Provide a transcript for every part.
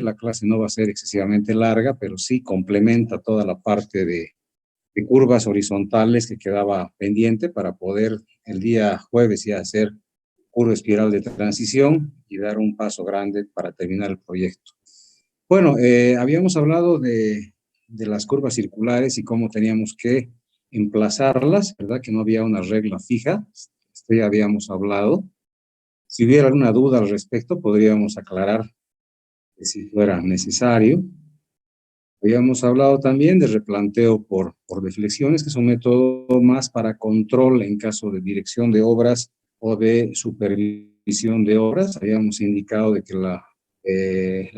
La clase no va a ser excesivamente larga, pero sí complementa toda la parte de curvas horizontales que quedaba pendiente para poder el día jueves ya hacer curva espiral de transición y dar un paso grande para terminar el proyecto. Bueno, habíamos hablado de las curvas circulares y cómo teníamos que emplazarlas, ¿verdad? Que no había una regla fija, esto ya habíamos hablado. Si hubiera alguna duda al respecto, podríamos aclarar si fuera necesario. Habíamos hablado también de replanteo por deflexiones, que es un método más para control en caso de dirección de obras o de supervisión de obras. Habíamos indicado de que la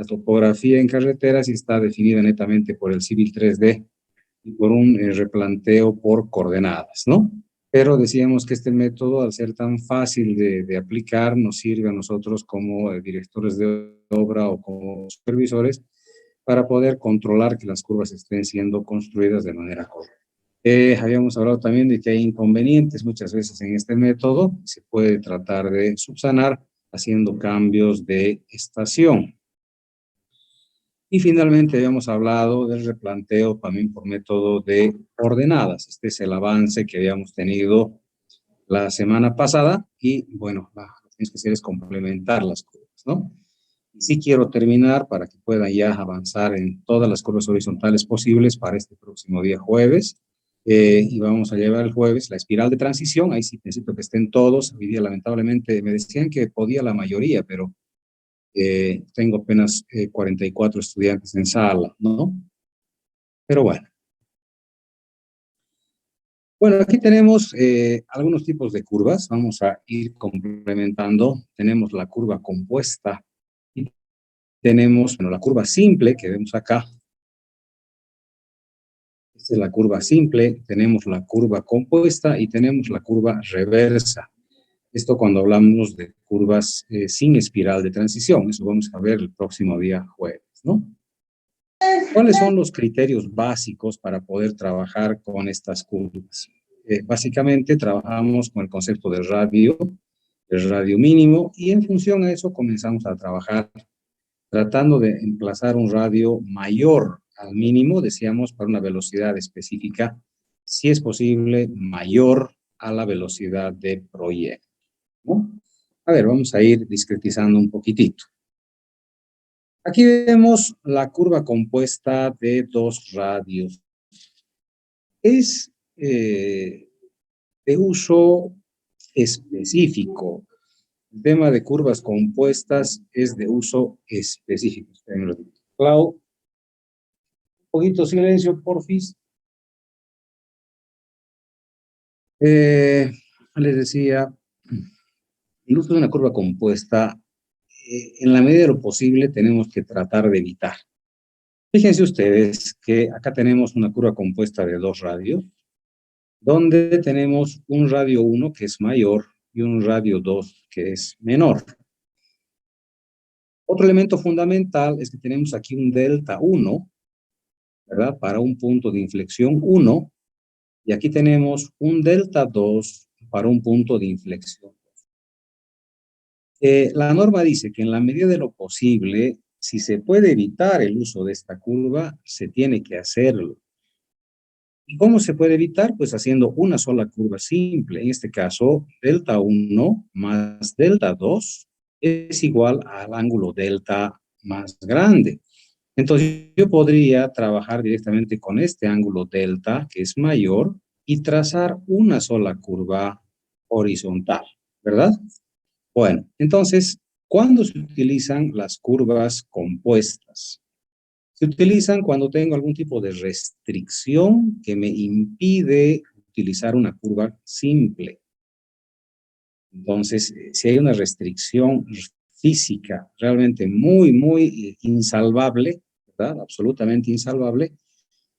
topografía en carreteras está definida netamente por el Civil 3D y por un replanteo por coordenadas, ¿no? Pero decíamos que este método, al ser tan fácil de aplicar, nos sirve a nosotros como directores de obra o como supervisores para poder controlar que las curvas estén siendo construidas de manera correcta. Habíamos hablado también de que hay inconvenientes muchas veces en este método, se puede tratar de subsanar haciendo cambios de estación. Y finalmente habíamos hablado del replanteo también por método de ordenadas. Este es el avance que habíamos tenido la semana pasada y bueno, lo que tienes que hacer es complementar las curvas, ¿no? Y sí quiero terminar para que puedan ya avanzar en todas las curvas horizontales posibles para este próximo día jueves. Y vamos a llevar el jueves la espiral de transición. Ahí sí necesito que estén todos. Hoy día lamentablemente me decían que podía la mayoría, pero tengo apenas 44 estudiantes en sala, ¿no? Pero bueno. Bueno, aquí tenemos algunos tipos de curvas. Vamos a ir complementando. Tenemos la curva compuesta y tenemos, bueno, la curva simple que vemos acá. Esta es la curva simple. Tenemos la curva compuesta y tenemos la curva reversa. Esto cuando hablamos de curvas sin espiral de transición. Eso vamos a ver el próximo día jueves, ¿no? ¿Cuáles son los criterios básicos para poder trabajar con estas curvas? Básicamente trabajamos con el concepto de radio, el radio mínimo, y en función a eso comenzamos a trabajar tratando de emplazar un radio mayor al mínimo, decíamos, para una velocidad específica, si es posible, mayor a la velocidad de proyecto, ¿no? A ver, vamos a ir discretizando un poquitito. Aquí vemos la curva compuesta de dos radios. Es de uso específico. El tema de curvas compuestas es de uso específico. Clau, un poquito silencio, porfis. Les decía, el uso de una curva compuesta, en la medida de lo posible, tenemos que tratar de evitar. Fíjense ustedes que acá tenemos una curva compuesta de dos radios, donde tenemos un radio 1 que es mayor y un radio 2 que es menor. Otro elemento fundamental es que tenemos aquí un delta 1, ¿verdad? Para un punto de inflexión 1, y aquí tenemos un delta 2 para un punto de inflexión. La norma dice que en la medida de lo posible, si se puede evitar el uso de esta curva, se tiene que hacerlo. ¿Y cómo se puede evitar? Pues haciendo una sola curva simple. En este caso, delta 1 más delta 2 es igual al ángulo delta más grande. Entonces, yo podría trabajar directamente con este ángulo delta, que es mayor, y trazar una sola curva horizontal, ¿verdad? Bueno, entonces, ¿cuándo se utilizan las curvas compuestas? Se utilizan cuando tengo algún tipo de restricción que me impide utilizar una curva simple. Entonces, si hay una restricción física realmente muy insalvable, ¿verdad? Absolutamente insalvable,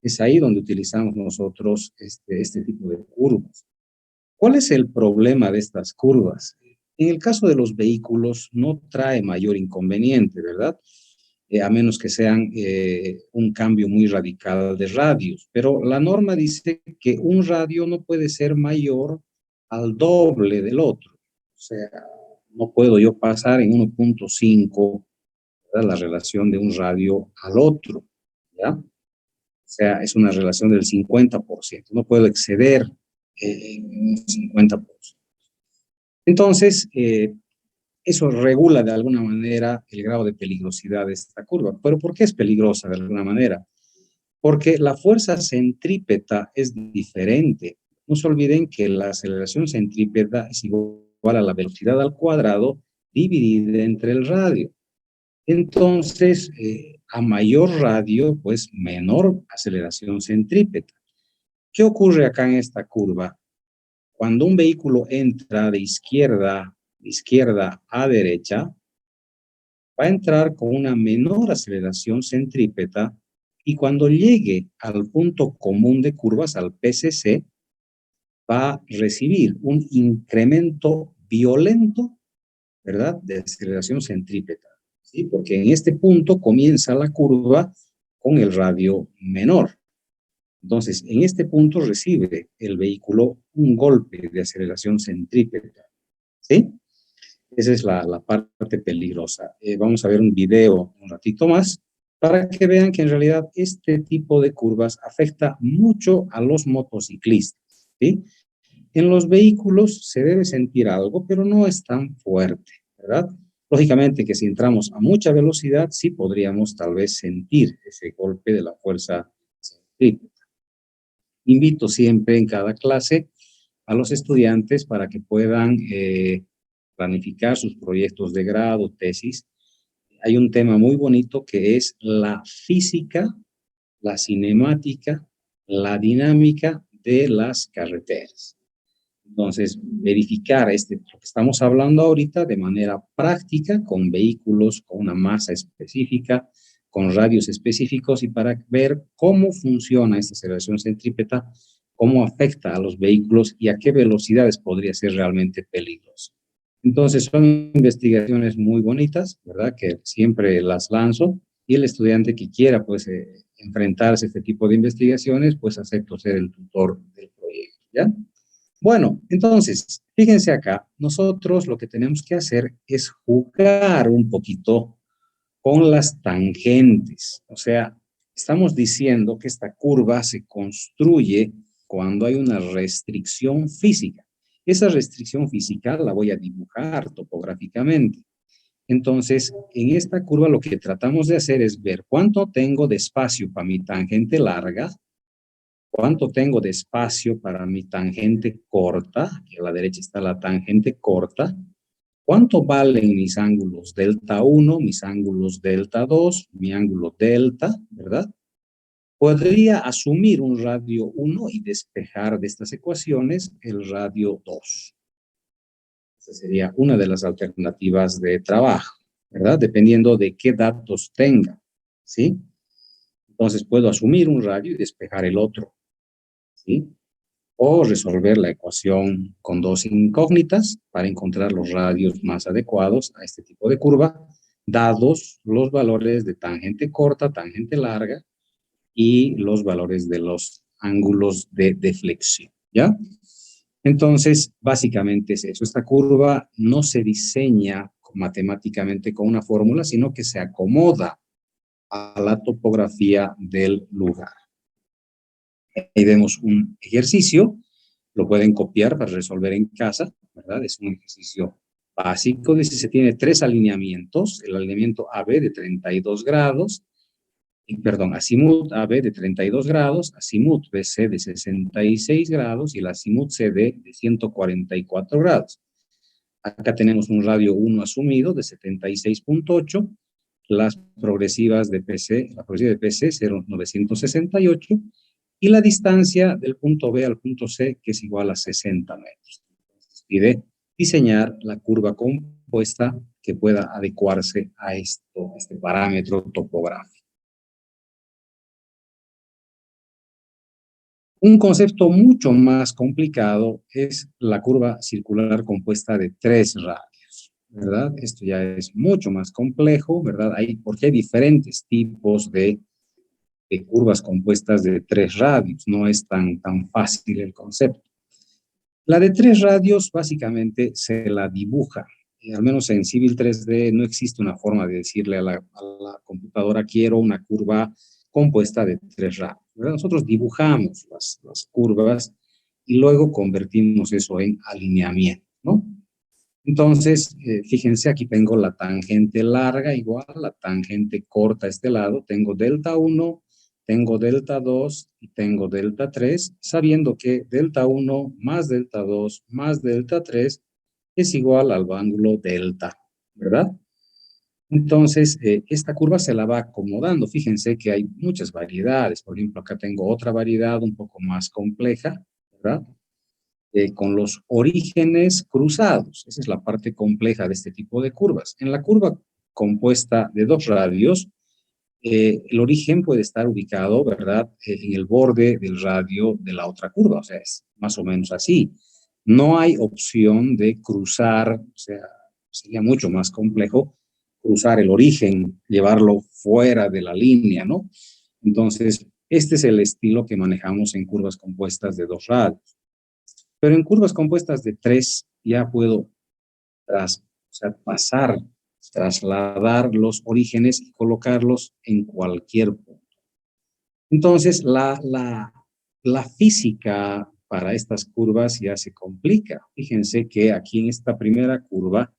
es ahí donde utilizamos nosotros este tipo de curvas. ¿Cuál es el problema de estas curvas? En el caso de los vehículos no trae mayor inconveniente, ¿verdad? A menos que sean un cambio muy radical de radios. Pero la norma dice que un radio no puede ser mayor al doble del otro. O sea, no puedo yo pasar en 1.5 ¿verdad? La relación de un radio al otro, ¿ya? O sea, es una relación del 50%. No puedo exceder un 50%. Entonces, eso regula de alguna manera el grado de peligrosidad de esta curva. ¿Pero por qué es peligrosa de alguna manera? Porque la fuerza centrípeta es diferente. No se olviden que la aceleración centrípeta es igual a la velocidad al cuadrado dividida entre el radio. Entonces, a mayor radio, pues menor aceleración centrípeta. ¿Qué ocurre acá en esta curva? Cuando un vehículo entra de izquierda a derecha, va a entrar con una menor aceleración centrípeta y cuando llegue al punto común de curvas, al PCC, va a recibir un incremento violento, ¿verdad?, de aceleración centrípeta, ¿sí? Porque en este punto comienza la curva con el radio menor. Entonces, en este punto recibe el vehículo un golpe de aceleración centrípeta, ¿sí? Esa es la parte peligrosa. Vamos a ver un video un ratito más para que vean que en realidad este tipo de curvas afecta mucho a los motociclistas, ¿sí? En los vehículos se debe sentir algo, pero no es tan fuerte, ¿verdad? Lógicamente que si entramos a mucha velocidad, sí podríamos tal vez sentir ese golpe de la fuerza centrípeta. Invito siempre en cada clase a los estudiantes para que puedan planificar sus proyectos de grado, tesis. Hay un tema muy bonito que es la física, la cinemática, la dinámica de las carreteras. Entonces, verificar lo que estamos hablando ahorita de manera práctica con vehículos con una masa específica, con radios específicos y para ver cómo funciona esta aceleración centrípeta, cómo afecta a los vehículos y a qué velocidades podría ser realmente peligroso. Entonces, son investigaciones muy bonitas, ¿verdad? Que siempre las lanzo y el estudiante que quiera, pues, enfrentarse a este tipo de investigaciones, pues, acepto ser el tutor del proyecto, ¿ya? Bueno, entonces, fíjense acá, nosotros lo que tenemos que hacer es jugar un poquito con las tangentes. O sea, estamos diciendo que esta curva se construye cuando hay una restricción física. Esa restricción física la voy a dibujar topográficamente. Entonces, en esta curva lo que tratamos de hacer es ver cuánto tengo de espacio para mi tangente larga, cuánto tengo de espacio para mi tangente corta, que a la derecha está la tangente corta, cuánto valen mis ángulos delta 1, mis ángulos delta 2, mi ángulo delta, ¿verdad? Podría asumir un radio 1 y despejar de estas ecuaciones el radio 2. Esa sería una de las alternativas de trabajo, ¿verdad? Dependiendo de qué datos tenga, ¿sí? Entonces puedo asumir un radio y despejar el otro, ¿sí? O resolver la ecuación con dos incógnitas para encontrar los radios más adecuados a este tipo de curva, dados los valores de tangente corta, tangente larga y los valores de los ángulos de deflexión, ¿ya? Entonces, básicamente es eso. Esta curva no se diseña matemáticamente con una fórmula, sino que se acomoda a la topografía del lugar. Ahí vemos un ejercicio, lo pueden copiar para resolver en casa, ¿verdad? Es un ejercicio básico. Dice, se tiene tres alineamientos, el alineamiento AB de 32 grados, perdón, azimut AB de 32 grados, azimut BC de 66 grados y el azimut CD de 144 grados. Acá tenemos un radio 1 asumido de 76.8, las progresivas de PC, la progresiva de PC 0,968 y la distancia del punto B al punto C, que es igual a 60 metros. Entonces, pide diseñar la curva compuesta que pueda adecuarse a este parámetro topográfico. Un concepto mucho más complicado es la curva circular compuesta de tres radios, ¿verdad? Esto ya es mucho más complejo, ¿verdad? Porque hay diferentes tipos de curvas compuestas de tres radios, no es tan fácil el concepto. La de tres radios básicamente se la dibuja al menos en Civil 3D, no existe una forma de decirle a la computadora, quiero una curva compuesta de tres radios, ¿verdad? Nosotros dibujamos las curvas y luego convertimos eso en alineamiento, ¿no? Entonces, fíjense, aquí tengo la tangente larga igual, la tangente corta a este lado, tengo delta 1, tengo delta 2 y tengo delta 3, sabiendo que delta 1 más delta 2 más delta 3 es igual al ángulo delta, ¿verdad? Entonces, esta curva se la va acomodando. Fíjense que hay muchas variedades. Por ejemplo, acá tengo otra variedad un poco más compleja, ¿verdad? Con los orígenes cruzados. Esa es la parte compleja de este tipo de curvas. En la curva compuesta de dos radios, el origen puede estar ubicado, ¿verdad?, en el borde del radio de la otra curva. O sea, es más o menos así. No hay opción de cruzar, o sea, sería mucho más complejo cruzar el origen, llevarlo fuera de la línea, ¿no? Entonces, este es el estilo que manejamos en curvas compuestas de dos radios. Pero en curvas compuestas de tres ya puedo o sea, pasar, trasladar los orígenes y colocarlos en cualquier punto. Entonces, la física para estas curvas ya se complica. Fíjense que aquí en esta primera curva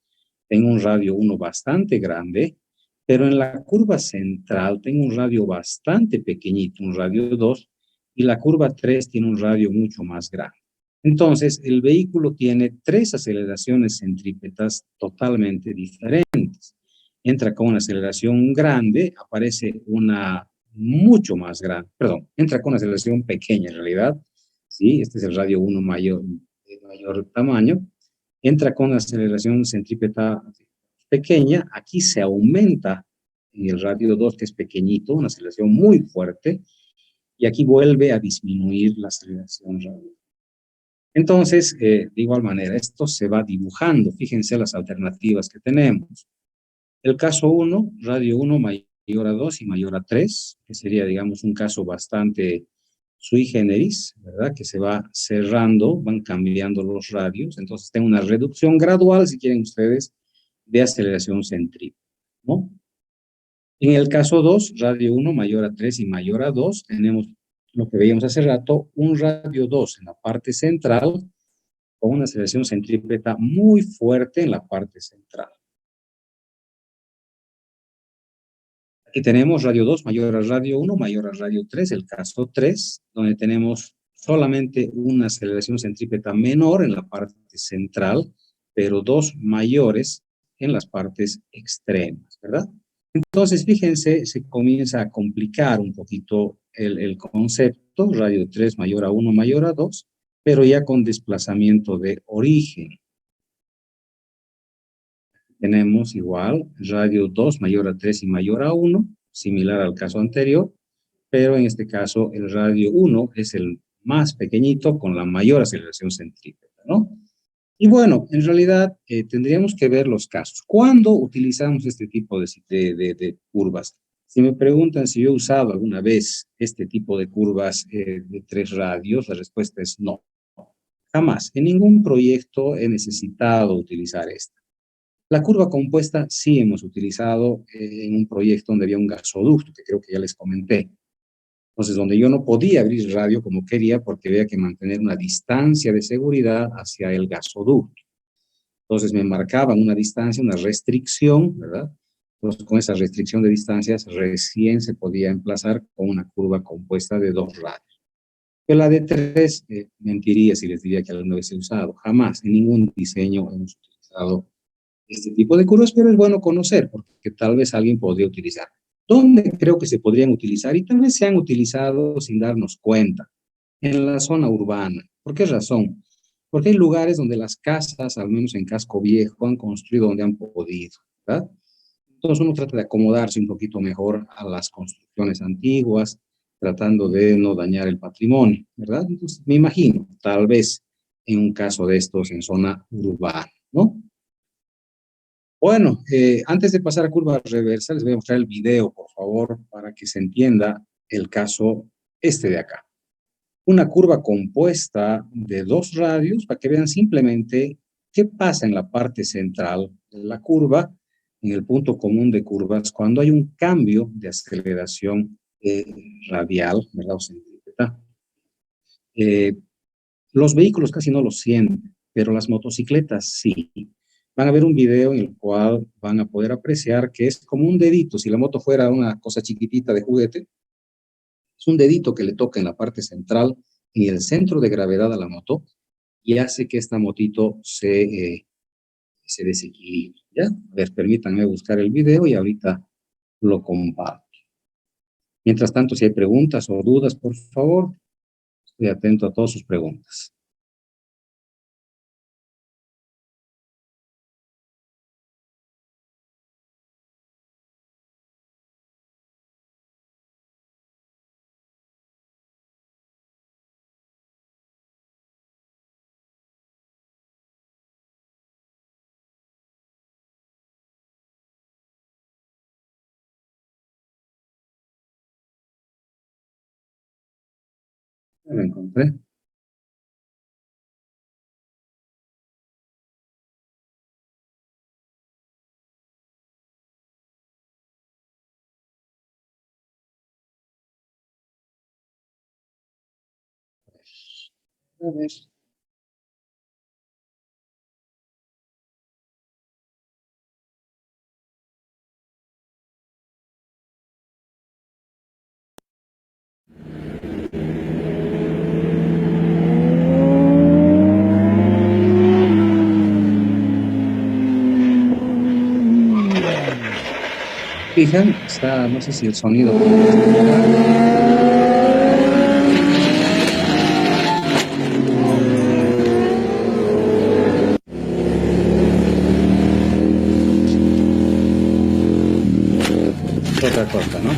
tengo un radio 1 bastante grande, pero en la curva central tengo un radio bastante pequeñito, un radio 2, y la curva 3 tiene un radio mucho más grande. Entonces, el vehículo tiene tres aceleraciones centrípetas totalmente diferentes. Entra con una aceleración grande, aparece una mucho más grande, perdón, entra con una aceleración pequeña en realidad, ¿sí? Este es el radio 1 mayor, de mayor tamaño, entra con una aceleración centrípeta pequeña, aquí se aumenta en el radio 2, que es pequeñito, una aceleración muy fuerte, y aquí vuelve a disminuir la aceleración radio. Entonces, de igual manera, esto se va dibujando. Fíjense las alternativas que tenemos. El caso 1, radio 1 mayor a 2 y mayor a 3, que sería, digamos, un caso bastante sui generis, ¿verdad? Que se va cerrando, van cambiando los radios. Entonces, tengo una reducción gradual, si quieren ustedes, de aceleración centrípeta, ¿no? En el caso 2, radio 1 mayor a 3 y mayor a 2, tenemos lo que veíamos hace rato, un radio 2 en la parte central, con una aceleración centrípeta muy fuerte en la parte central. Aquí tenemos radio 2 mayor a radio 1 mayor a radio 3, el caso 3, donde tenemos solamente una aceleración centrípeta menor en la parte central, pero dos mayores en las partes extremas, ¿verdad? Entonces, fíjense, se comienza a complicar un poquito el concepto, radio 3 mayor a 1 mayor a 2, pero ya con desplazamiento de origen. Tenemos igual radio 2 mayor a 3 y mayor a 1, similar al caso anterior, pero en este caso el radio 1 es el más pequeñito con la mayor aceleración centrípeta, ¿no? Y bueno, en realidad tendríamos que ver los casos. ¿Cuándo utilizamos este tipo de curvas? Si me preguntan si yo he usado alguna vez este tipo de curvas de tres radios, la respuesta es no. Jamás. En ningún proyecto he necesitado utilizar esta. La curva compuesta sí hemos utilizado en un proyecto donde había un gasoducto, que creo que ya les comenté. Entonces, donde yo no podía abrir radio como quería porque había que mantener una distancia de seguridad hacia el gasoducto. Entonces, me marcaban una distancia, una restricción, ¿verdad? Entonces, con esa restricción de distancias, recién se podía emplazar con una curva compuesta de dos radios. Pero la de tres, mentiría si les diría que alguna vez he usado. Jamás, en ningún diseño hemos utilizado este tipo de curvas, pero es bueno conocer, porque tal vez alguien podría utilizar. ¿Dónde creo que se podrían utilizar? Y tal vez se han utilizado sin darnos cuenta. En la zona urbana. ¿Por qué razón? Porque hay lugares donde las casas, al menos en casco viejo, han construido donde han podido, ¿verdad? Entonces uno trata de acomodarse un poquito mejor a las construcciones antiguas, tratando de no dañar el patrimonio, ¿verdad? Entonces me imagino, tal vez en un caso de estos en zona urbana, ¿no? Bueno, antes de pasar a curva reversa, les voy a mostrar el video, por favor, para que se entienda el caso este de acá. Una curva compuesta de dos radios para que vean simplemente ¿qué pasa en la parte central de la curva, en el punto común de curvas, cuando hay un cambio de aceleración radial, ¿verdad? O centrípeta? Eh, los vehículos casi no lo sienten, pero las motocicletas sí. Van a ver un video en el cual van a poder apreciar que es como un dedito. Si la moto fuera una cosa chiquitita de juguete, es un dedito que le toca en la parte central, en el centro de gravedad a la moto, y hace que esta motito se desequilibre. ¿Ya? A ver, permítanme buscar el video y ahorita lo comparto. Mientras tanto, si hay preguntas o dudas, por favor, estoy atento a todas sus preguntas. Ya lo encontré. A ver. Fijan, está, no sé si el sonido. Es otra cosa, ¿no?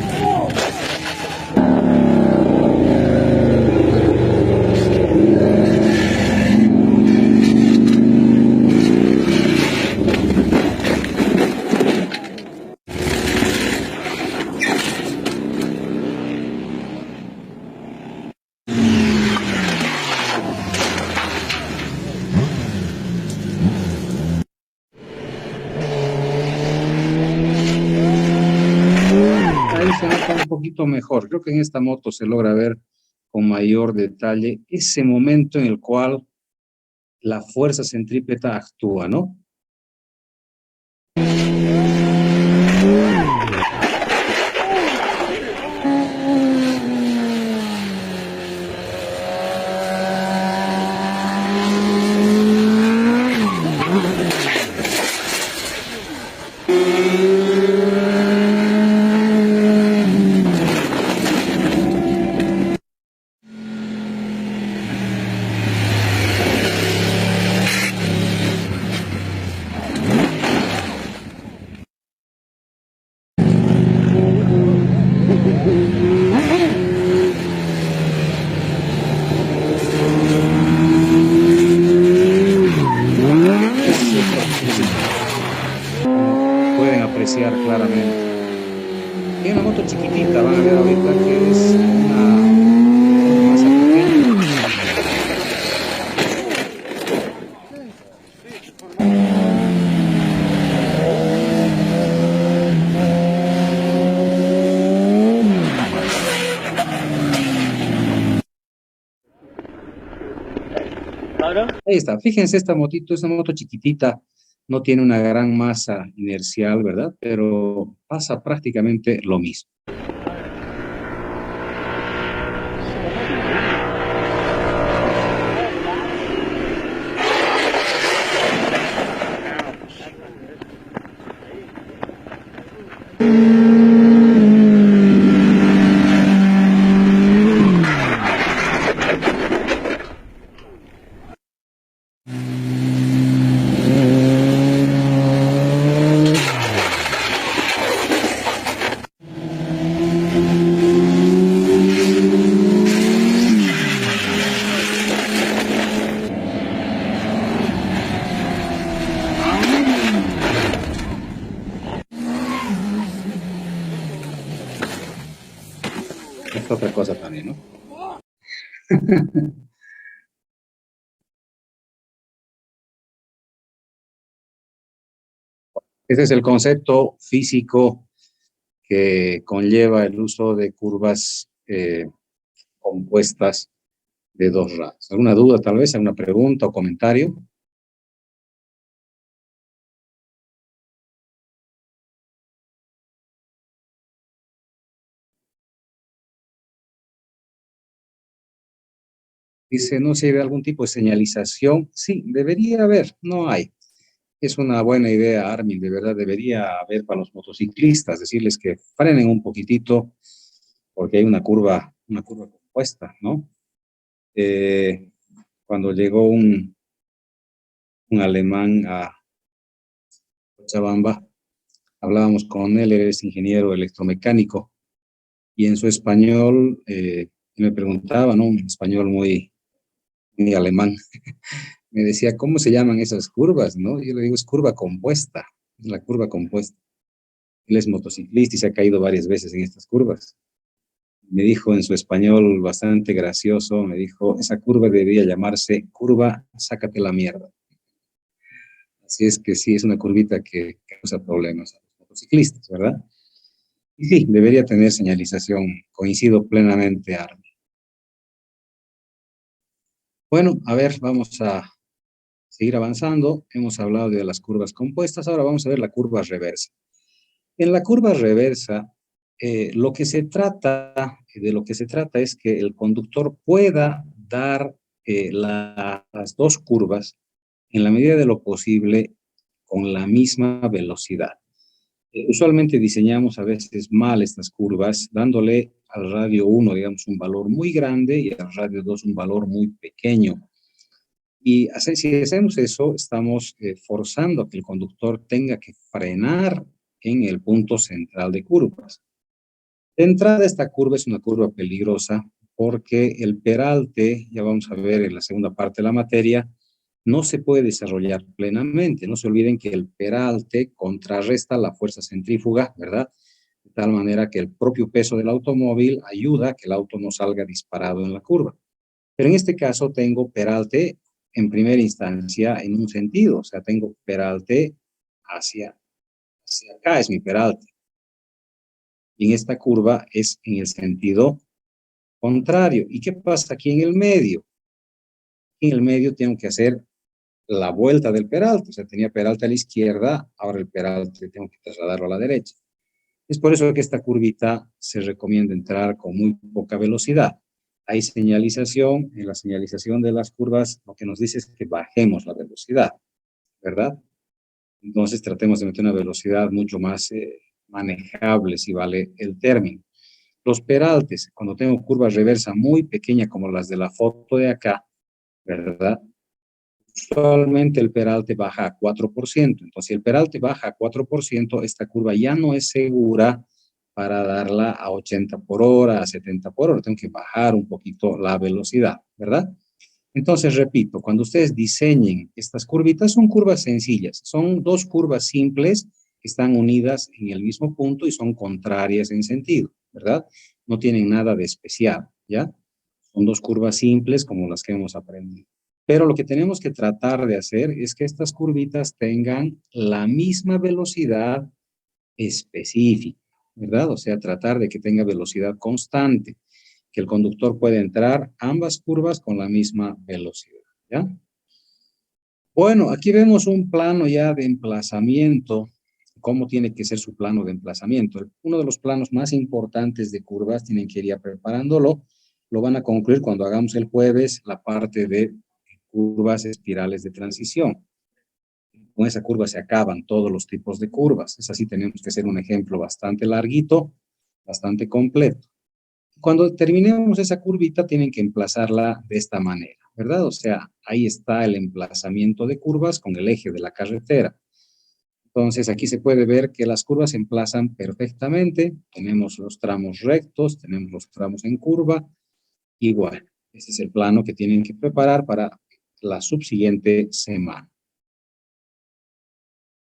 Ahí se nota un poquito mejor. Creo que en esta moto se logra ver con mayor detalle ese momento en el cual la fuerza centrípeta actúa, ¿no? Como pueden apreciar claramente. En una moto chiquitita van a ver ahorita que es una masa pequeña. Ahí está, fíjense, esta motito es una moto chiquitita, no tiene una gran masa inercial, ¿verdad? Pero pasa prácticamente lo mismo. Es otra cosa también, ¿no? Ese es el concepto físico que conlleva el uso de curvas compuestas de dos radios. ¿Alguna duda tal vez? ¿Alguna pregunta o comentario? Dice, no sé, ¿hay algún tipo de señalización? Sí, debería haber, no hay. Es una buena idea, Armin, de verdad debería haber para los motociclistas, decirles que frenen un poquitito porque hay una curva compuesta, ¿no? Eh, Cuando llegó un alemán a Cochabamba, hablábamos con él, él es ingeniero electromecánico, y en su español me preguntaba, ¿no? Un español muy alemán, me decía, ¿cómo se llaman esas curvas, no? Yo le digo, es curva compuesta, la curva compuesta. Él es motociclista y se ha caído varias veces en estas curvas. Me dijo en su español bastante gracioso, me dijo, esa curva debería llamarse curva, sácate la mierda. Así es que sí, es una curvita que causa problemas a los motociclistas, ¿verdad? Y sí, debería tener señalización. Coincido plenamente, Armin. Bueno, a ver, vamos a seguir avanzando. Hemos hablado de las curvas compuestas, ahora vamos a ver la curva reversa. En la curva reversa, de lo que se trata es que el conductor pueda dar las dos curvas en la medida de lo posible con la misma velocidad. Usualmente diseñamos a veces mal estas curvas, dándole al radio 1, digamos, un valor muy grande y al radio 2 un valor muy pequeño. Y si hacemos eso, estamos forzando a que el conductor tenga que frenar en el punto central de curvas. De entrada, esta curva es una curva peligrosa porque el peralte, ya vamos a ver en la segunda parte de la materia, no se puede desarrollar plenamente. No se olviden que el peralte contrarresta la fuerza centrífuga, ¿verdad? De tal manera que el propio peso del automóvil ayuda a que el auto no salga disparado en la curva. Pero en este caso tengo peralte en primera instancia en un sentido, o sea, tengo peralte hacia acá, es mi peralte. Y en esta curva es en el sentido contrario. ¿Y qué pasa aquí en el medio? En el medio tengo que hacer la vuelta del peralte. O sea, tenía peralte a la izquierda, ahora el peralte tengo que trasladarlo a la derecha. Es por eso que esta curvita se recomienda entrar con muy poca velocidad. Hay señalización, en la señalización de las curvas lo que nos dice es que bajemos la velocidad, ¿verdad? Entonces tratemos de meter una velocidad mucho más manejable, si vale el término. Los peraltes, cuando tengo curvas reversa muy pequeña como las de la foto de acá, ¿verdad? Usualmente el peralte baja a 4%. Entonces, si el peralte baja a 4%, esta curva ya no es segura para darla a 80 por hora, a 70 por hora. Tengo que bajar un poquito la velocidad, ¿verdad? Entonces, repito, cuando ustedes diseñen estas curvitas, son curvas sencillas. Son dos curvas simples que están unidas en el mismo punto y son contrarias en sentido, ¿verdad? No tienen nada de especial, ¿ya? Son dos curvas simples como las que hemos aprendido. Pero lo que tenemos que tratar de hacer es que estas curvitas tengan la misma velocidad específica, ¿verdad? O sea, tratar de que tenga velocidad constante, que el conductor pueda entrar ambas curvas con la misma velocidad, ¿ya? Bueno, aquí vemos un plano ya de emplazamiento, cómo tiene que ser su plano de emplazamiento. Uno de los planos más importantes de curvas, tienen que ir ya preparándolo, lo van a concluir cuando hagamos el jueves la parte de curvas espirales de transición. Con esa curva se acaban todos los tipos de curvas. Es así, tenemos que hacer un ejemplo bastante larguito, bastante completo. Cuando terminemos esa curvita, tienen que emplazarla de esta manera, ¿verdad? O sea, ahí está el emplazamiento de curvas con el eje de la carretera. Entonces, aquí se puede ver que las curvas se emplazan perfectamente. Tenemos los tramos rectos, tenemos los tramos en curva. Igual, ese es el plano que tienen que preparar para la subsiguiente semana.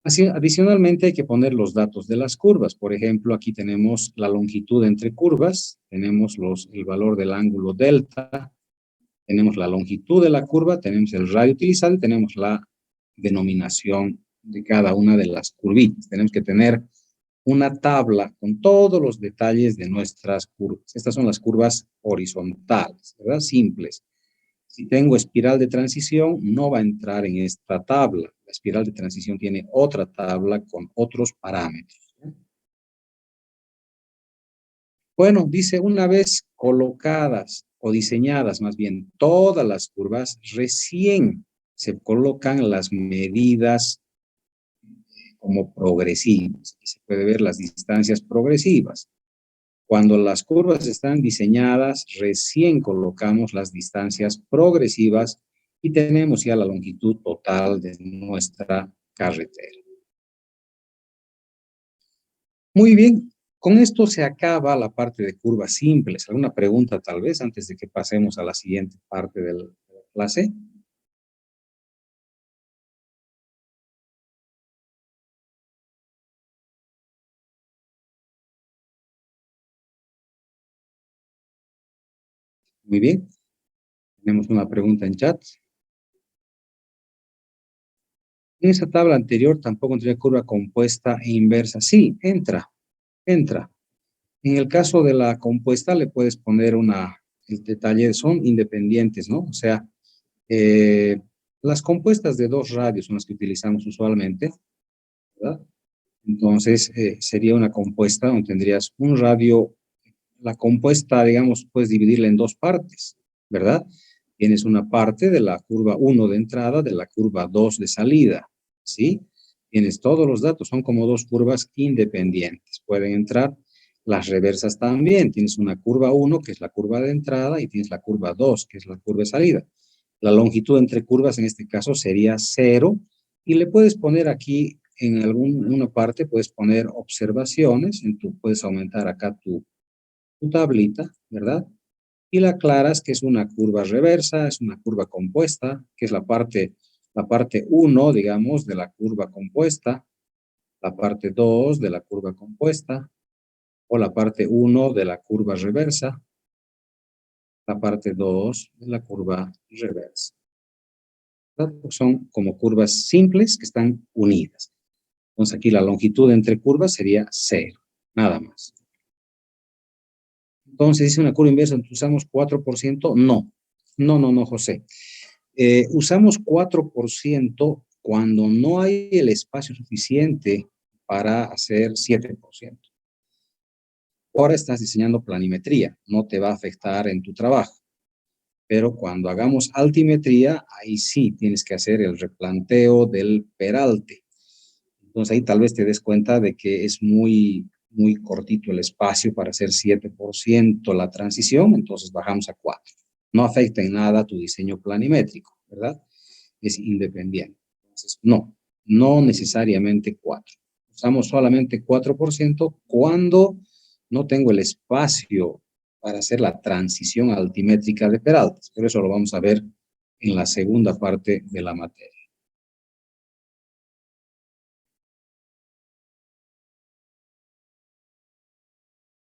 Así, adicionalmente, hay que poner los datos de las curvas. Por ejemplo, aquí tenemos la longitud entre curvas, tenemos el valor del ángulo delta, tenemos la longitud de la curva, tenemos el radio utilizado y tenemos la denominación de cada una de las curvitas. Tenemos que tener una tabla con todos los detalles de nuestras curvas. Estas son las curvas horizontales, ¿verdad? Simples. Si tengo espiral de transición, no va a entrar en esta tabla. La espiral de transición tiene otra tabla con otros parámetros. Bueno, dice, una vez colocadas o diseñadas más bien todas las curvas, recién se colocan las medidas como progresivas. Aquí se puede ver las distancias progresivas. Cuando las curvas están diseñadas, recién colocamos las distancias progresivas y tenemos ya la longitud total de nuestra carretera. Muy bien, con esto se acaba la parte de curvas simples. ¿Alguna pregunta tal vez antes de que pasemos a la siguiente parte de la clase? Muy bien, tenemos una pregunta en chat. En esa tabla anterior tampoco tendría curva compuesta e inversa. Sí, entra. En el caso de la compuesta le puedes poner el detalle, son independientes, ¿no? O sea, eh, las compuestas de dos radios son las que utilizamos usualmente, ¿verdad? Entonces, sería una compuesta donde tendrías un radio, la compuesta, digamos, puedes dividirla en dos partes, ¿verdad? Tienes una parte de la curva 1 de entrada, de la curva 2 de salida, ¿sí? Tienes todos los datos, son como dos curvas independientes. Pueden entrar las reversas también. Tienes una curva 1, que es la curva de entrada, y tienes la curva 2, que es la curva de salida. La longitud entre curvas en este caso sería 0, y le puedes poner aquí en alguna parte, puedes poner observaciones, puedes aumentar acá tu tablita, ¿verdad? Y la aclaras que es una curva reversa, es una curva compuesta, que es la parte 1, digamos, de la curva compuesta, la parte 2 de la curva compuesta, o la parte 1 de la curva reversa, la parte 2 de la curva reversa. Son como curvas simples que están unidas. Entonces aquí la longitud entre curvas sería 0, nada más. Entonces dice una curva inversa, ¿usamos 4%? No, José. Usamos 4% cuando no hay el espacio suficiente para hacer 7%. Ahora estás diseñando planimetría, no te va a afectar en tu trabajo. Pero cuando hagamos altimetría, ahí sí tienes que hacer el replanteo del peralte. Entonces ahí tal vez te des cuenta de que es muy cortito el espacio para hacer 7% la transición, entonces bajamos a 4. No afecta en nada tu diseño planimétrico, ¿verdad? Es independiente. Entonces, no necesariamente 4. Usamos solamente 4% cuando no tengo el espacio para hacer la transición altimétrica de peraltes. Pero eso lo vamos a ver en la segunda parte de la materia.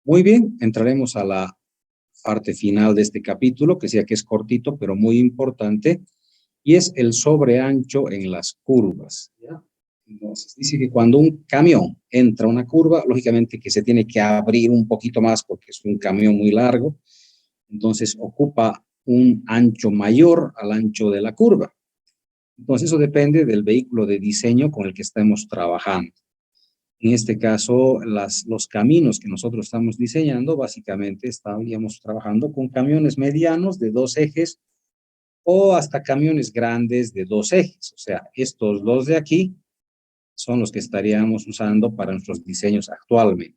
Muy bien, entraremos a la parte final de este capítulo, que sea que es cortito, pero muy importante, y es el sobreancho en las curvas. ¿Ya? Entonces, dice que cuando un camión entra a una curva, lógicamente que se tiene que abrir un poquito más porque es un camión muy largo, entonces ocupa un ancho mayor al ancho de la curva. Entonces, eso depende del vehículo de diseño con el que estemos trabajando. En este caso, los caminos que nosotros estamos diseñando, básicamente estaríamos trabajando con camiones medianos de 2 ejes o hasta camiones grandes de 2 ejes. O sea, estos dos de aquí son los que estaríamos usando para nuestros diseños actualmente.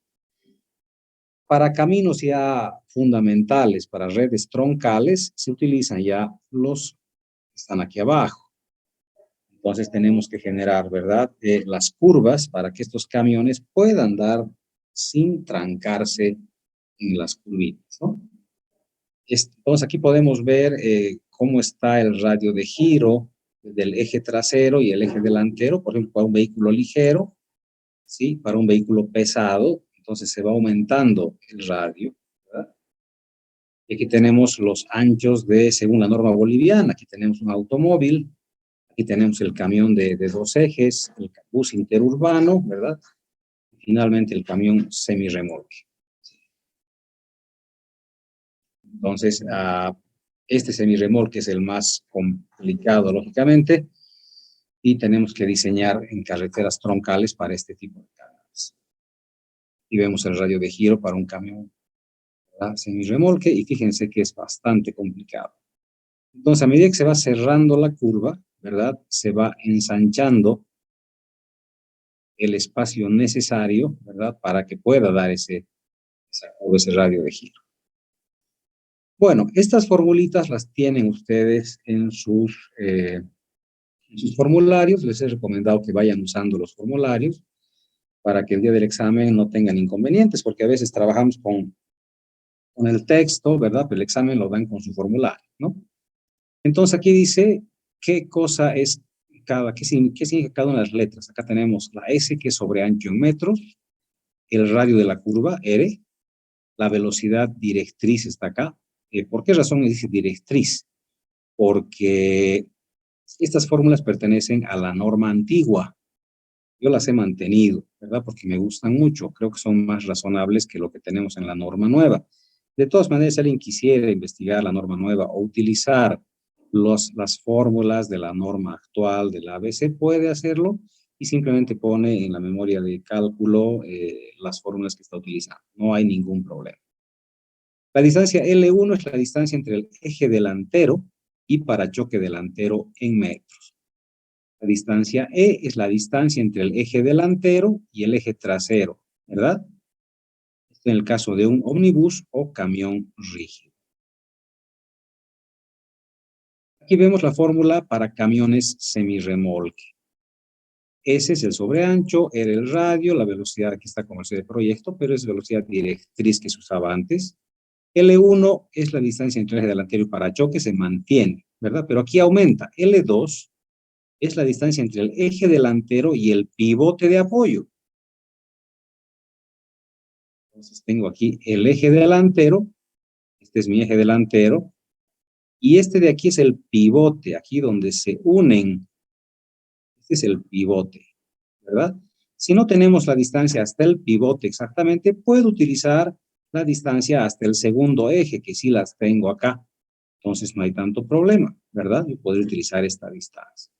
Para caminos ya fundamentales, para redes troncales, se utilizan ya los que están aquí abajo. Entonces tenemos que generar, ¿verdad? Las curvas para que estos camiones puedan dar sin trancarse en las curvitas, ¿no? Entonces aquí podemos ver cómo está el radio de giro del eje trasero y el eje delantero, por ejemplo, para un vehículo ligero, ¿sí? Para un vehículo pesado, entonces se va aumentando el radio, ¿verdad? Y aquí tenemos los anchos según la norma boliviana, aquí tenemos un automóvil, Aquí tenemos el camión de dos ejes, el bus interurbano, ¿verdad? Y finalmente el camión semirremolque. Entonces, este semirremolque es el más complicado, lógicamente, y tenemos que diseñar en carreteras troncales para este tipo de cargas. Y vemos el radio de giro para un camión, ¿verdad? Semirremolque, y fíjense que es bastante complicado. Entonces, a medida que se va cerrando la curva, ¿verdad? Se va ensanchando el espacio necesario, ¿verdad? Para que pueda dar ese radio de giro. Bueno, estas formulitas las tienen ustedes en sus formularios. Les he recomendado que vayan usando los formularios para que el día del examen no tengan inconvenientes, porque a veces trabajamos con el texto, ¿verdad? Pero el examen lo dan con su formulario, ¿no? Entonces aquí dice qué cosa es qué significa cada una de las letras. Acá tenemos la S, que es sobre ancho en metros, el radio de la curva, R, la velocidad directriz está acá. ¿Por qué razón me dice directriz? Porque estas fórmulas pertenecen a la norma antigua. Yo las he mantenido, ¿verdad? Porque me gustan mucho. Creo que son más razonables que lo que tenemos en la norma nueva. De todas maneras, si alguien quisiera investigar la norma nueva o utilizar las fórmulas de la norma actual de la ABC, puede hacerlo y simplemente pone en la memoria de cálculo las fórmulas que está utilizando. No hay ningún problema. La distancia L1 es la distancia entre el eje delantero y parachoque delantero en metros. La distancia E es la distancia entre el eje delantero y el eje trasero, ¿verdad? Esto en el caso de un ómnibus o camión rígido. Aquí vemos la fórmula para camiones semirremolque. S es el sobreancho, R el radio, la velocidad aquí está como el de proyecto, pero es velocidad directriz que se usaba antes. L1 es la distancia entre el eje delantero y parachoque, se mantiene, ¿verdad? Pero aquí aumenta. L2 es la distancia entre el eje delantero y el pivote de apoyo. Entonces tengo aquí el eje delantero, este es mi eje delantero, y este de aquí es el pivote, aquí donde se unen. Este es el pivote, ¿verdad? Si no tenemos la distancia hasta el pivote exactamente, puedo utilizar la distancia hasta el segundo eje, que sí las tengo acá. Entonces no hay tanto problema, ¿verdad? Yo puedo utilizar esta distancia.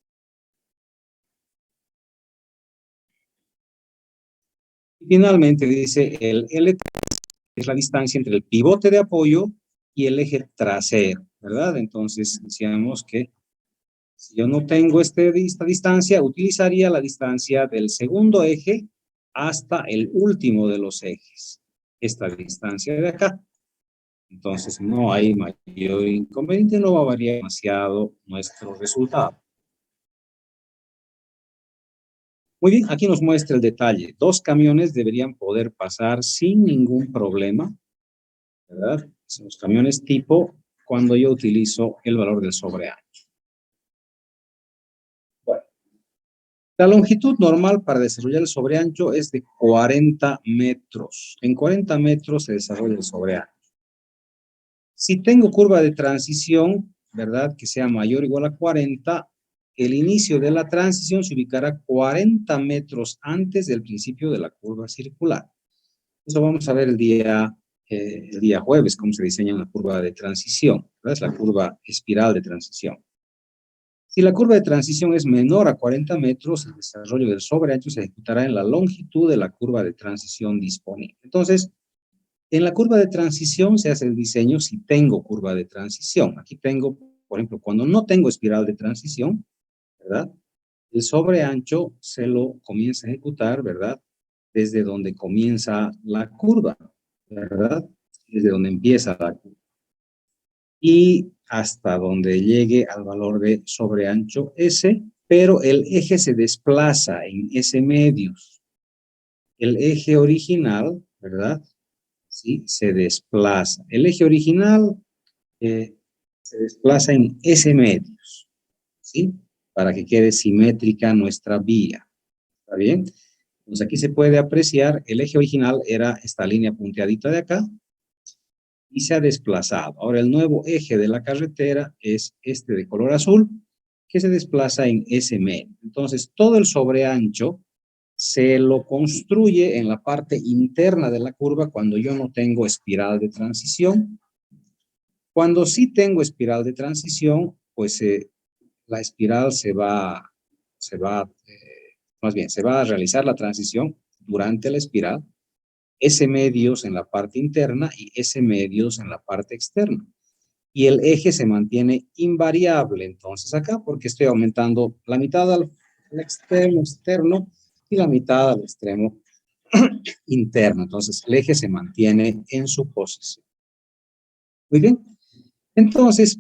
Y finalmente dice el L3 es la distancia entre el pivote de apoyo y el eje trasero, ¿verdad? Entonces decíamos que si yo no tengo esta distancia, utilizaría la distancia del segundo eje hasta el último de los ejes. Esta distancia de acá. Entonces no hay mayor inconveniente, no va a variar demasiado nuestro resultado. Muy bien, aquí nos muestra el detalle. Dos camiones deberían poder pasar sin ningún problema, ¿verdad? Son los camiones tipo cuando yo utilizo el valor del sobreancho. Bueno, la longitud normal para desarrollar el sobreancho es de 40 metros. En 40 metros se desarrolla el sobreancho. Si tengo curva de transición, ¿verdad? Que sea mayor o igual a 40, el inicio de la transición se ubicará 40 metros antes del principio de la curva circular. Eso vamos a ver el día jueves, cómo se diseña una curva de transición, ¿verdad? Es la curva espiral de transición. Si la curva de transición es menor a 40 metros, el desarrollo del sobreancho se ejecutará en la longitud de la curva de transición disponible. Entonces, en la curva de transición se hace el diseño si tengo curva de transición. Aquí tengo, por ejemplo, cuando no tengo espiral de transición, ¿verdad? El sobreancho se lo comienza a ejecutar, ¿verdad? Desde donde comienza la curva, ¿verdad? Desde donde empieza la curva. Y hasta donde llegue al valor de sobreancho S, pero el eje se desplaza en S medios. El eje original, ¿verdad? ¿Sí? Se desplaza. El eje original se desplaza en S medios, ¿sí? Para que quede simétrica nuestra vía. ¿Está bien? Entonces aquí se puede apreciar, el eje original era esta línea punteadita de acá y se ha desplazado. Ahora el nuevo eje de la carretera es este de color azul, que se desplaza en S medio. Entonces, todo el sobreancho se lo construye en la parte interna de la curva cuando yo no tengo espiral de transición. Cuando sí tengo espiral de transición, pues la espiral más bien, se va a realizar la transición durante la espiral, S medios en la parte interna y S medios en la parte externa. Y el eje se mantiene invariable, entonces acá, porque estoy aumentando la mitad al extremo externo y la mitad al extremo interno. Entonces, el eje se mantiene en su posición. Muy bien. Entonces,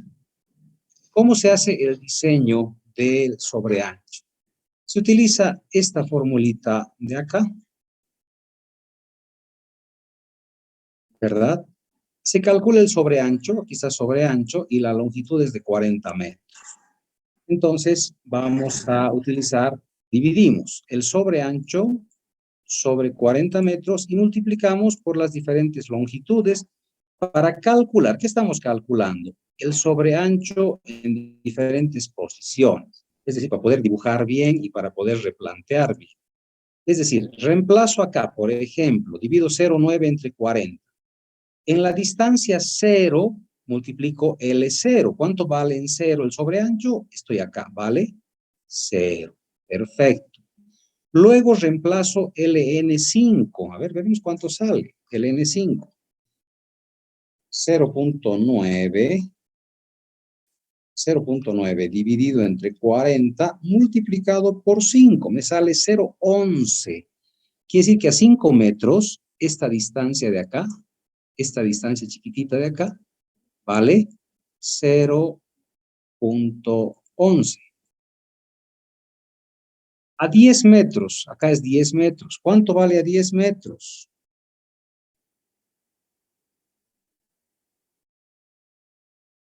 ¿cómo se hace el diseño del sobreancho? Se utiliza esta formulita de acá, ¿verdad? Se calcula el sobreancho, quizás sobreancho, y la longitud es de 40 metros. Entonces, vamos a utilizar, dividimos el sobreancho sobre 40 metros y multiplicamos por las diferentes longitudes para calcular. ¿Qué estamos calculando? El sobreancho en diferentes posiciones. Es decir, para poder dibujar bien y para poder replantear bien. Es decir, reemplazo acá, por ejemplo, divido 0,9 entre 40. En la distancia 0, multiplico L0. ¿Cuánto vale en 0 el sobreancho? Estoy acá, ¿vale? 0. Perfecto. Luego reemplazo LN5. A ver, veremos cuánto sale. LN5. 0.9 dividido entre 40 multiplicado por 5. Me sale 0.11. Quiere decir que a 5 metros, esta distancia de acá, esta distancia chiquitita de acá, vale 0.11. A 10 metros, acá es 10 metros. ¿Cuánto vale a 10 metros?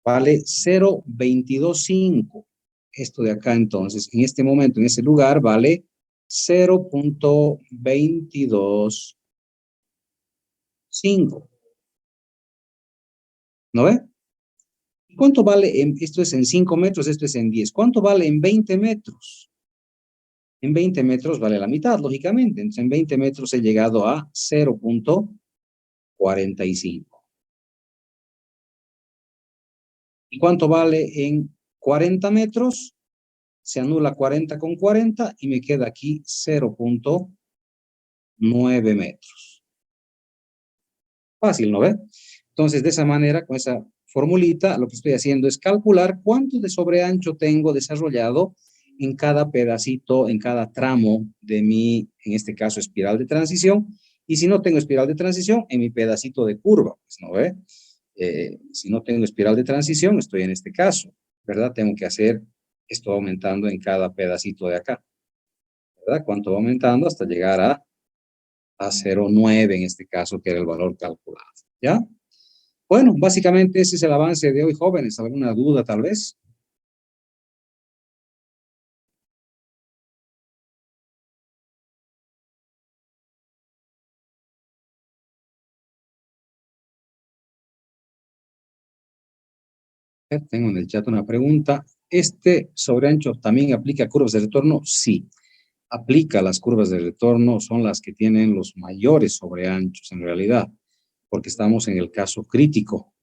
Vale 0.225. Esto de acá entonces, en este momento, en ese lugar, vale 0.225. ¿No ve? ¿Cuánto vale? Esto es en 5 metros, esto es en 10. ¿Cuánto vale en 20 metros? En 20 metros vale la mitad, lógicamente. Entonces, en 20 metros he llegado a 0.45. ¿Y cuánto vale en 40 metros? Se anula 40 con 40 y me queda aquí 0.9 metros. Fácil, ¿no ve? Entonces, de esa manera, con esa formulita, lo que estoy haciendo es calcular cuánto de sobreancho tengo desarrollado en cada pedacito, en cada tramo de mi, en este caso, espiral de transición. Y si no tengo espiral de transición, en mi pedacito de curva, pues, ¿no ve? Si no tengo espiral de transición, estoy en este caso, ¿verdad? Tengo que hacer esto aumentando en cada pedacito de acá, ¿verdad? ¿Cuánto va aumentando hasta llegar a 0.9 en este caso, que era el valor calculado, ¿ya? Bueno, básicamente ese es el avance de hoy, jóvenes. ¿Alguna duda tal vez? Tengo en el chat una pregunta. ¿Este sobreancho también aplica a curvas de retorno? Sí, aplica a las curvas de retorno, son las que tienen los mayores sobreanchos en realidad, porque estamos en el caso crítico.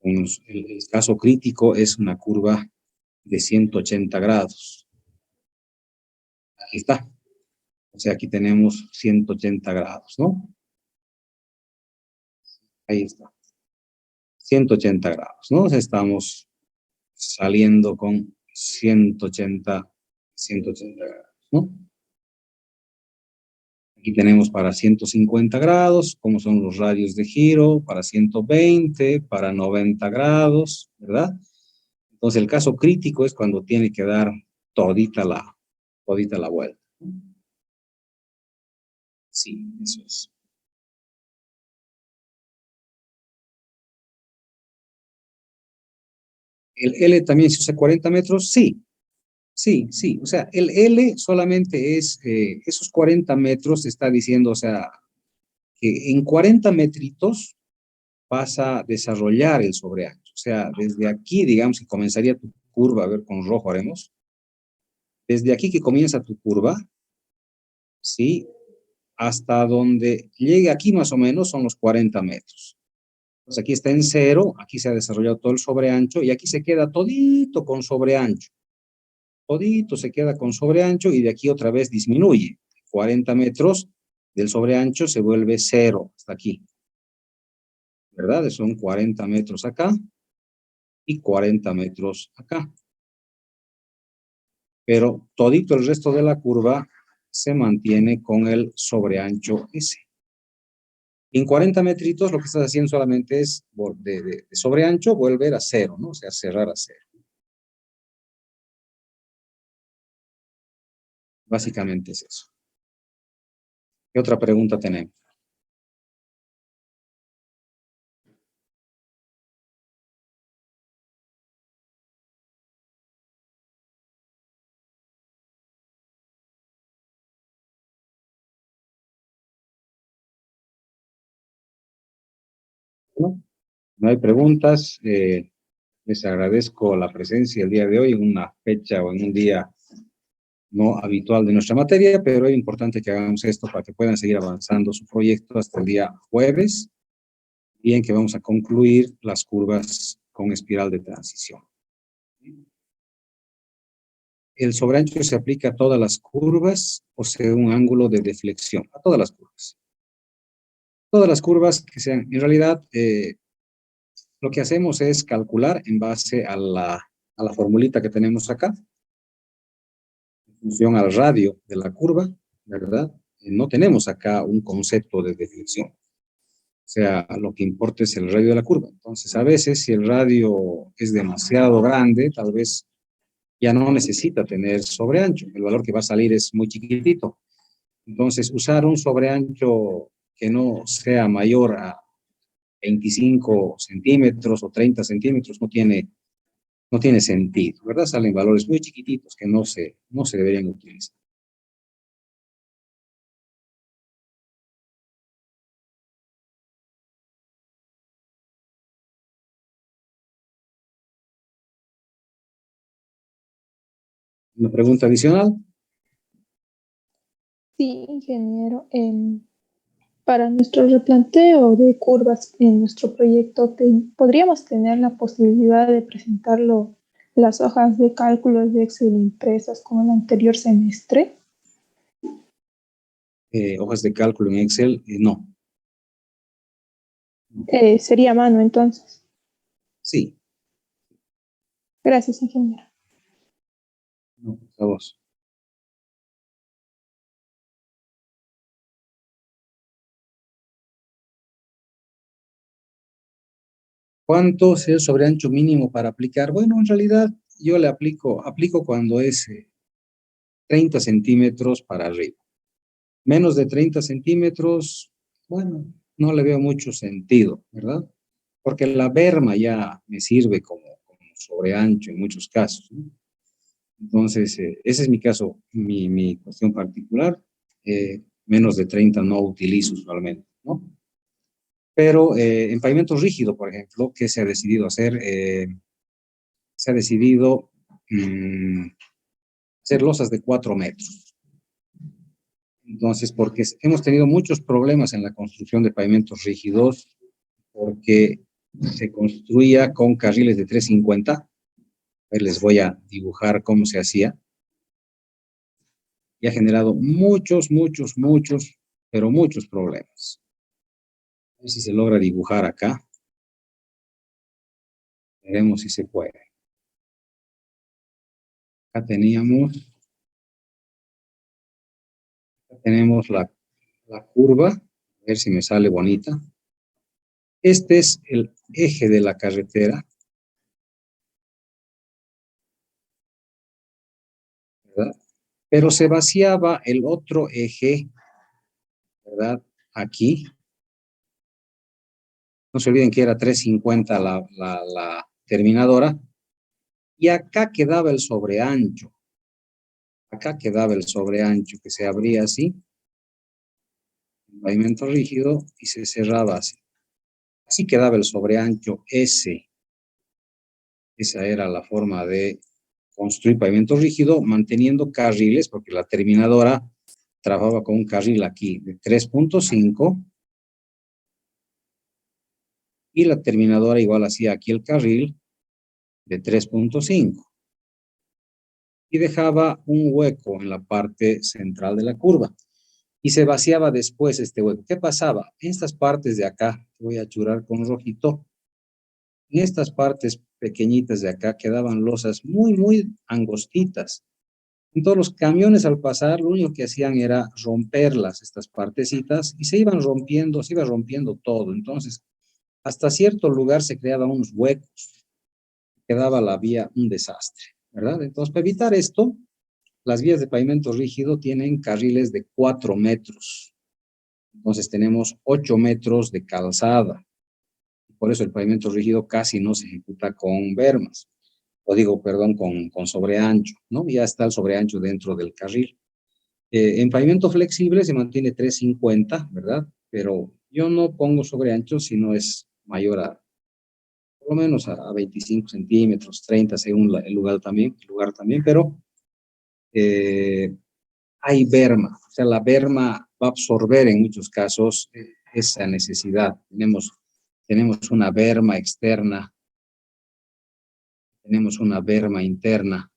El caso crítico es una curva de 180 grados. Aquí está. O sea, aquí tenemos 180 grados, ¿no? Ahí está. 180 grados, ¿no? O sea, estamos saliendo con 180 grados, ¿no? Aquí tenemos para 150 grados, como son los radios de giro, para 120, para 90 grados, ¿verdad? Entonces, el caso crítico es cuando tiene que dar todita la vuelta. Sí, eso es. ¿El L también se usa 40 metros? Sí, sí, sí. O sea, el L solamente es, esos 40 metros está diciendo, o sea, que en 40 metritos vas a desarrollar el sobreancho. O sea, desde aquí, digamos que comenzaría tu curva, a ver, con rojo haremos. Desde aquí que comienza tu curva, ¿sí? Hasta donde llegue aquí más o menos son los 40 metros. Entonces aquí está en cero, aquí se ha desarrollado todo el sobreancho y aquí se queda todito con sobreancho. Todito se queda con sobreancho y de aquí otra vez disminuye. 40 metros del sobreancho se vuelve cero hasta aquí. ¿Verdad? Son 40 metros acá y 40 metros acá. Pero todito el resto de la curva se mantiene con el sobreancho S. En 40 metritos lo que estás haciendo solamente es de sobreancho volver a cero, ¿no? O sea, cerrar a cero. Básicamente es eso. ¿Qué otra pregunta tenemos? ¿No? No hay preguntas. Les agradezco la presencia el día de hoy en una fecha o en un día no habitual de nuestra materia, pero es importante que hagamos esto para que puedan seguir avanzando su proyecto hasta el día jueves y en que vamos a concluir las curvas con espiral de transición. El sobreancho se aplica a todas las curvas o sea un ángulo de deflexión, a todas las curvas. Todas las curvas que sean, en realidad, lo que hacemos es calcular en base a la formulita que tenemos acá, en función al radio de la curva, ¿verdad? No tenemos acá un concepto de deflexión. O sea, lo que importa es el radio de la curva. Entonces, a veces, si el radio es demasiado grande, tal vez ya no necesita tener sobreancho. El valor que va a salir es muy chiquitito. Entonces, usar un sobreancho que no sea mayor a 25 centímetros o 30 centímetros no tiene sentido, ¿verdad? Salen valores muy chiquititos que no se deberían utilizar. Una pregunta adicional. Sí, ingeniero. Para nuestro replanteo de curvas en nuestro proyecto, ¿podríamos tener la posibilidad de presentarlo las hojas de cálculos de Excel impresas como el anterior semestre? Hojas de cálculo en Excel, no. Sería a mano entonces. Sí, Gracias, ingeniero. no, por favor. ¿Cuánto es el sobreancho mínimo para aplicar? Bueno, en realidad yo le aplico cuando es 30 centímetros para arriba. Menos de 30 centímetros, bueno, no le veo mucho sentido, ¿verdad? Porque la berma ya me sirve como sobreancho en muchos casos, ¿no? Entonces, ese es mi caso, mi cuestión particular. Menos de 30 no utilizo usualmente, ¿no? Pero en pavimento rígido, por ejemplo, ¿qué se ha decidido hacer? Se ha decidido hacer losas de 4 metros. Entonces, porque hemos tenido muchos problemas en la construcción de pavimentos rígidos, porque se construía con carriles de 350. Les voy a dibujar cómo se hacía. Y ha generado muchos, pero muchos problemas. A ver si se logra dibujar acá. Veremos si se puede. Acá tenemos la curva. A ver si me sale bonita. Este es el eje de la carretera, ¿verdad? Pero se vaciaba el otro eje, ¿verdad? Aquí. No se olviden que era 350 la terminadora. Y acá quedaba el sobreancho. Acá quedaba el sobreancho que se abría así, el pavimento rígido, y se cerraba así. Así quedaba el sobreancho S. Esa era la forma de construir pavimento rígido, manteniendo carriles, porque la terminadora trabajaba con un carril aquí de 3.5 y la terminadora igual hacía aquí el carril de 3.5 y dejaba un hueco en la parte central de la curva y se vaciaba después este hueco. ¿Qué pasaba? En estas partes de acá, voy a churar con rojito, en estas partes pequeñitas de acá quedaban losas muy, muy angostitas. Entonces los camiones al pasar lo único que hacían era romperlas, estas partecitas, y se iban rompiendo, se iba rompiendo todo. Entonces, hasta cierto lugar se creaban unos huecos, quedaba la vía un desastre, ¿verdad? Entonces, para evitar esto, las vías de pavimento rígido tienen carriles de 4 metros. Entonces tenemos 8 metros de calzada. Por eso el pavimento rígido casi no se ejecuta con bermas, o digo, perdón, con sobreancho, ¿no? Ya está el sobreancho dentro del carril. En pavimento flexible se mantiene 350, ¿verdad? Pero yo no pongo sobreancho si no es mayor a, por lo menos a 25 centímetros, 30 según el lugar también, pero eh, hay berma, o sea, la berma va a absorber en muchos casos esa necesidad. Tenemos una berma externa, tenemos una berma interna.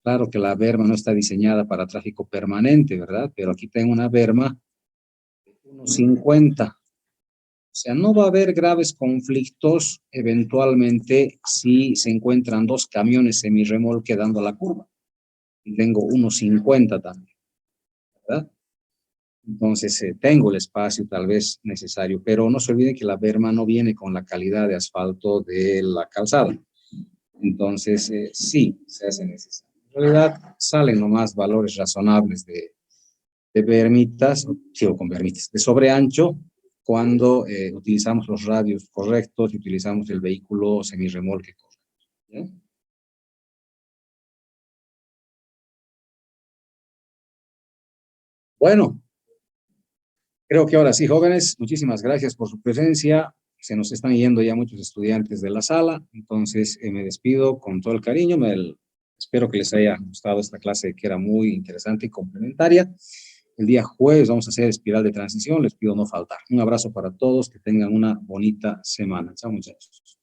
Claro que la berma no está diseñada para tráfico permanente, ¿verdad? Pero aquí tengo una berma de 1.50. O sea, no va a haber graves conflictos eventualmente si se encuentran dos camiones semirremolque dando la curva. Y tengo 1.50 también, ¿verdad? Entonces, tengo el espacio tal vez necesario, pero no se olviden que la berma no viene con la calidad de asfalto de la calzada. Entonces, sí, se hace necesario. En realidad, salen nomás valores razonables de bermitas, sigo con bermitas, de sobreancho, cuando utilizamos los radios correctos y utilizamos el vehículo semirremolque correcto. ¿Ya? Bueno, creo que ahora sí, jóvenes, muchísimas gracias por su presencia. Se nos están yendo ya muchos estudiantes de la sala, entonces me despido con todo el cariño. Espero que les haya gustado esta clase que era muy interesante y complementaria. El día jueves vamos a hacer espiral de transición. Les pido no faltar. Un abrazo para todos, que tengan una bonita semana. Chao, muchachos.